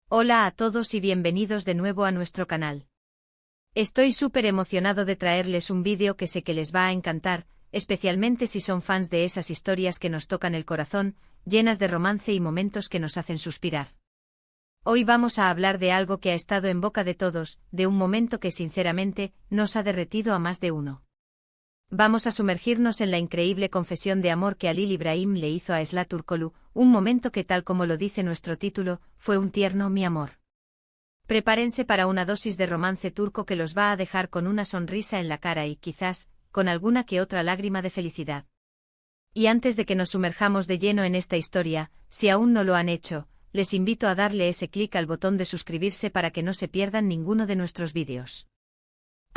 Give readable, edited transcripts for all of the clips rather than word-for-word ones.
Hola a todos y bienvenidos de nuevo a nuestro canal. Estoy súper emocionado de traerles un vídeo que sé que les va a encantar, especialmente si son fans de esas historias que nos tocan el corazón, llenas de romance y momentos que nos hacen suspirar. Hoy vamos a hablar de algo que ha estado en boca de todos, de un momento que sinceramente nos ha derretido a más de uno. Vamos a sumergirnos en la increíble confesión de amor que Halil İbrahim le hizo a Esla Turkoglu, un momento que, tal como lo dice nuestro título, fue un tierno mi amor. Prepárense para una dosis de romance turco que los va a dejar con una sonrisa en la cara y, quizás, con alguna que otra lágrima de felicidad. Y antes de que nos sumerjamos de lleno en esta historia, si aún no lo han hecho, les invito a darle ese clic al botón de suscribirse para que no se pierdan ninguno de nuestros vídeos.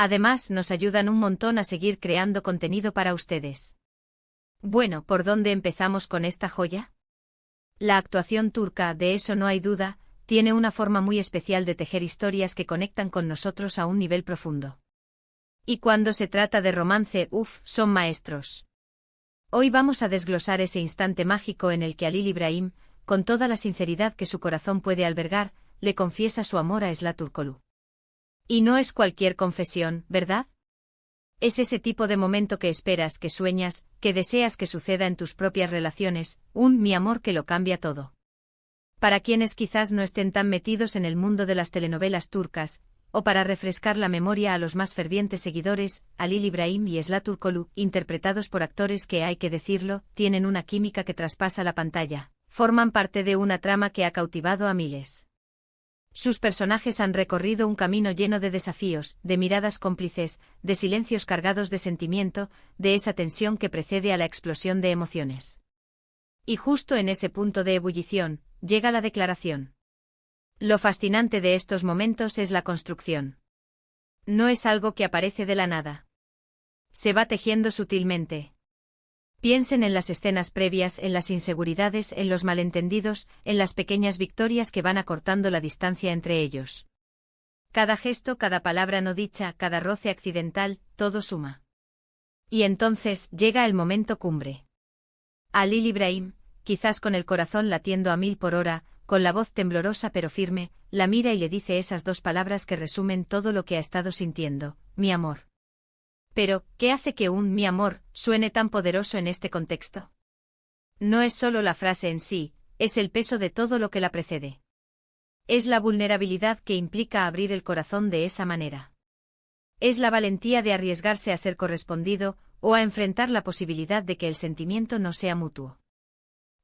Además, nos ayudan un montón a seguir creando contenido para ustedes. Bueno, ¿por dónde empezamos con esta joya? La actuación turca, de eso no hay duda, tiene una forma muy especial de tejer historias que conectan con nosotros a un nivel profundo. Y cuando se trata de romance, son maestros. Hoy vamos a desglosar ese instante mágico en el que Halil İbrahim, con toda la sinceridad que su corazón puede albergar, le confiesa su amor a Esla Turkoglu. Y no es cualquier confesión, ¿verdad? Es ese tipo de momento que esperas, que sueñas, que deseas que suceda en tus propias relaciones, un mi amor que lo cambia todo. Para quienes quizás no estén tan metidos en el mundo de las telenovelas turcas, o para refrescar la memoria a los más fervientes seguidores, Halil İbrahim y Esla Turkoglu, interpretados por actores que, hay que decirlo, tienen una química que traspasa la pantalla, forman parte de una trama que ha cautivado a miles. Sus personajes han recorrido un camino lleno de desafíos, de miradas cómplices, de silencios cargados de sentimiento, de esa tensión que precede a la explosión de emociones. Y justo en ese punto de ebullición, llega la declaración. Lo fascinante de estos momentos es la construcción. No es algo que aparece de la nada. Se va tejiendo sutilmente. Piensen en las escenas previas, en las inseguridades, en los malentendidos, en las pequeñas victorias que van acortando la distancia entre ellos. Cada gesto, cada palabra no dicha, cada roce accidental, todo suma. Y entonces llega el momento cumbre. Halil İbrahim, quizás con el corazón latiendo a 1000 por hora, con la voz temblorosa pero firme, la mira y le dice esas dos palabras que resumen todo lo que ha estado sintiendo: mi amor. Pero, ¿qué hace que un mi amor suene tan poderoso en este contexto? No es solo la frase en sí, es el peso de todo lo que la precede. Es la vulnerabilidad que implica abrir el corazón de esa manera. Es la valentía de arriesgarse a ser correspondido, o a enfrentar la posibilidad de que el sentimiento no sea mutuo.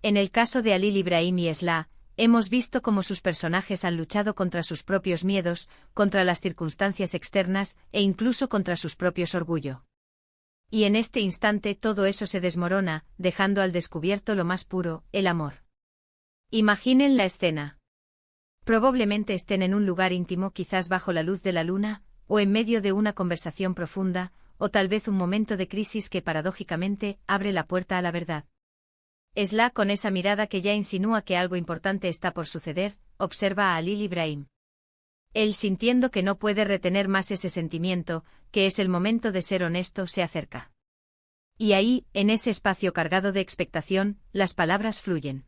En el caso de Halil İbrahim y Esla, hemos visto cómo sus personajes han luchado contra sus propios miedos, contra las circunstancias externas, e incluso contra sus propios orgullo. Y en este instante todo eso se desmorona, dejando al descubierto lo más puro, el amor. Imaginen la escena. Probablemente estén en un lugar íntimo, quizás bajo la luz de la luna, o en medio de una conversación profunda, o tal vez un momento de crisis que paradójicamente abre la puerta a la verdad. Esla, con esa mirada que ya insinúa que algo importante está por suceder, observa a Halil İbrahim. Él, sintiendo que no puede retener más ese sentimiento, que es el momento de ser honesto, se acerca. Y ahí, en ese espacio cargado de expectación, las palabras fluyen.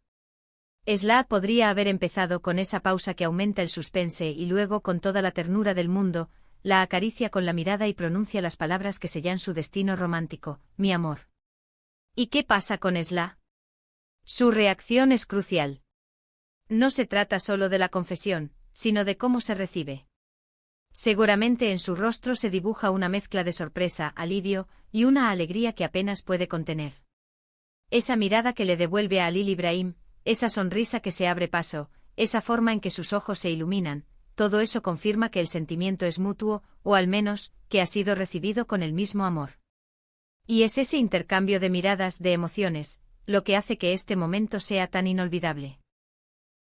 Esla podría haber empezado con esa pausa que aumenta el suspense y luego, con toda la ternura del mundo, la acaricia con la mirada y pronuncia las palabras que sellan su destino romántico: mi amor. ¿Y qué pasa con Esla? Su reacción es crucial. No se trata solo de la confesión, sino de cómo se recibe. Seguramente en su rostro se dibuja una mezcla de sorpresa, alivio, y una alegría que apenas puede contener. Esa mirada que le devuelve a Halil İbrahim, esa sonrisa que se abre paso, esa forma en que sus ojos se iluminan, todo eso confirma que el sentimiento es mutuo, o al menos, que ha sido recibido con el mismo amor. Y es ese intercambio de miradas, de emociones, lo que hace que este momento sea tan inolvidable.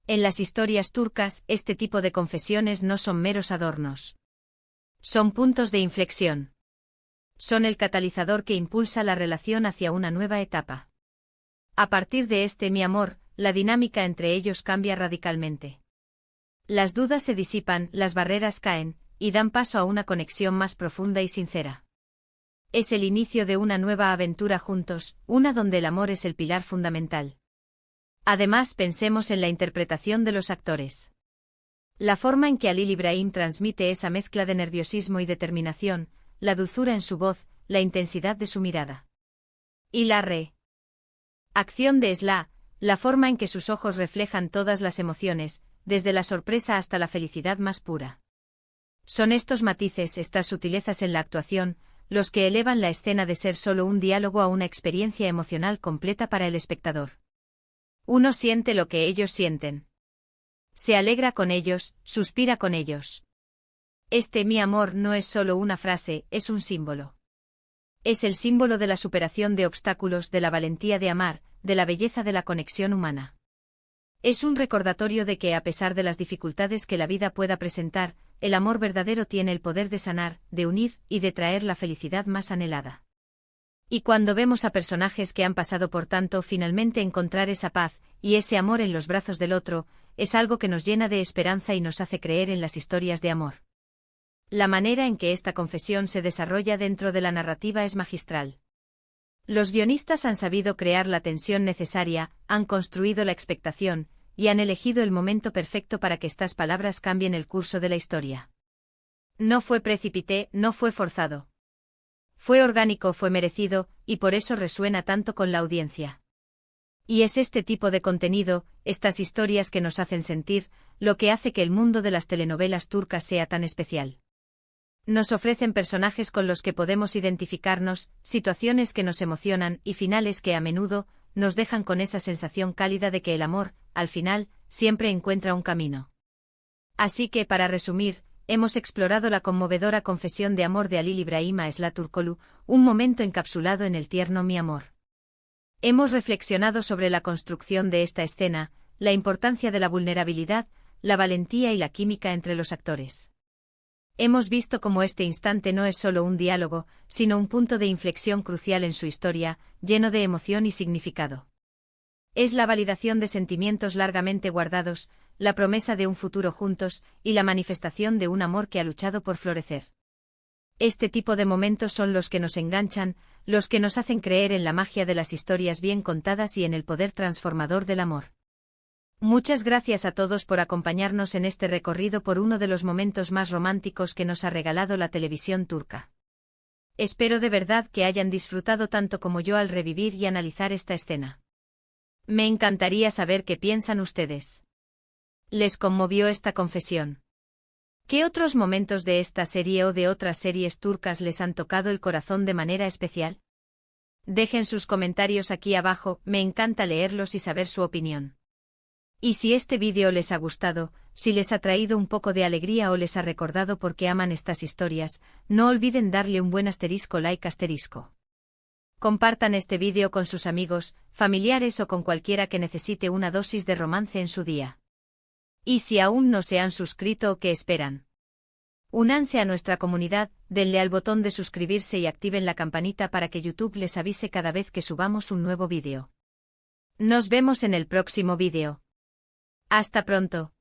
En las historias turcas, este tipo de confesiones no son meros adornos. Son puntos de inflexión. Son el catalizador que impulsa la relación hacia una nueva etapa. A partir de este mi amor, la dinámica entre ellos cambia radicalmente. Las dudas se disipan, las barreras caen, y dan paso a una conexión más profunda y sincera. Es el inicio de una nueva aventura juntos, una donde el amor es el pilar fundamental. Además, pensemos en la interpretación de los actores. La forma en que Halil Ibrahim transmite esa mezcla de nerviosismo y determinación, la dulzura en su voz, la intensidad de su mirada. Y la acción de Esla, la forma en que sus ojos reflejan todas las emociones, desde la sorpresa hasta la felicidad más pura. Son estos matices, estas sutilezas en la actuación, los que elevan la escena de ser solo un diálogo a una experiencia emocional completa para el espectador. Uno siente lo que ellos sienten. Se alegra con ellos, suspira con ellos. Mi amor no es solo una frase, es un símbolo. Es el símbolo de la superación de obstáculos, de la valentía de amar, de la belleza de la conexión humana. Es un recordatorio de que a pesar de las dificultades que la vida pueda presentar, el amor verdadero tiene el poder de sanar, de unir y de traer la felicidad más anhelada. Y cuando vemos a personajes que han pasado por tanto, finalmente encontrar esa paz y ese amor en los brazos del otro, es algo que nos llena de esperanza y nos hace creer en las historias de amor. La manera en que esta confesión se desarrolla dentro de la narrativa es magistral. Los guionistas han sabido crear la tensión necesaria, han construido la expectación, y han elegido el momento perfecto para que estas palabras cambien el curso de la historia. No fue precipité, no fue forzado. Fue orgánico, fue merecido, y por eso resuena tanto con la audiencia. Y es este tipo de contenido, estas historias que nos hacen sentir, lo que hace que el mundo de las telenovelas turcas sea tan especial. Nos ofrecen personajes con los que podemos identificarnos, situaciones que nos emocionan y finales que a menudo nos dejan con esa sensación cálida de que el amor, al final, siempre encuentra un camino. Así que, para resumir, hemos explorado la conmovedora confesión de amor de Halil Ibrahim a Esla Turkoglu, un momento encapsulado en el tierno Mi amor. Hemos reflexionado sobre la construcción de esta escena, la importancia de la vulnerabilidad, la valentía y la química entre los actores. Hemos visto cómo este instante no es solo un diálogo, sino un punto de inflexión crucial en su historia, lleno de emoción y significado. Es la validación de sentimientos largamente guardados, la promesa de un futuro juntos, y la manifestación de un amor que ha luchado por florecer. Este tipo de momentos son los que nos enganchan, los que nos hacen creer en la magia de las historias bien contadas y en el poder transformador del amor. Muchas gracias a todos por acompañarnos en este recorrido por uno de los momentos más románticos que nos ha regalado la televisión turca. Espero de verdad que hayan disfrutado tanto como yo al revivir y analizar esta escena. Me encantaría saber qué piensan ustedes. ¿Les conmovió esta confesión? ¿Qué otros momentos de esta serie o de otras series turcas les han tocado el corazón de manera especial? Dejen sus comentarios aquí abajo, me encanta leerlos y saber su opinión. Y si este vídeo les ha gustado, si les ha traído un poco de alegría o les ha recordado por qué aman estas historias, no olviden darle un buen like. Compartan este vídeo con sus amigos, familiares o con cualquiera que necesite una dosis de romance en su día. Y si aún no se han suscrito, ¿qué esperan? Únanse a nuestra comunidad, denle al botón de suscribirse y activen la campanita para que YouTube les avise cada vez que subamos un nuevo vídeo. Nos vemos en el próximo vídeo. Hasta pronto.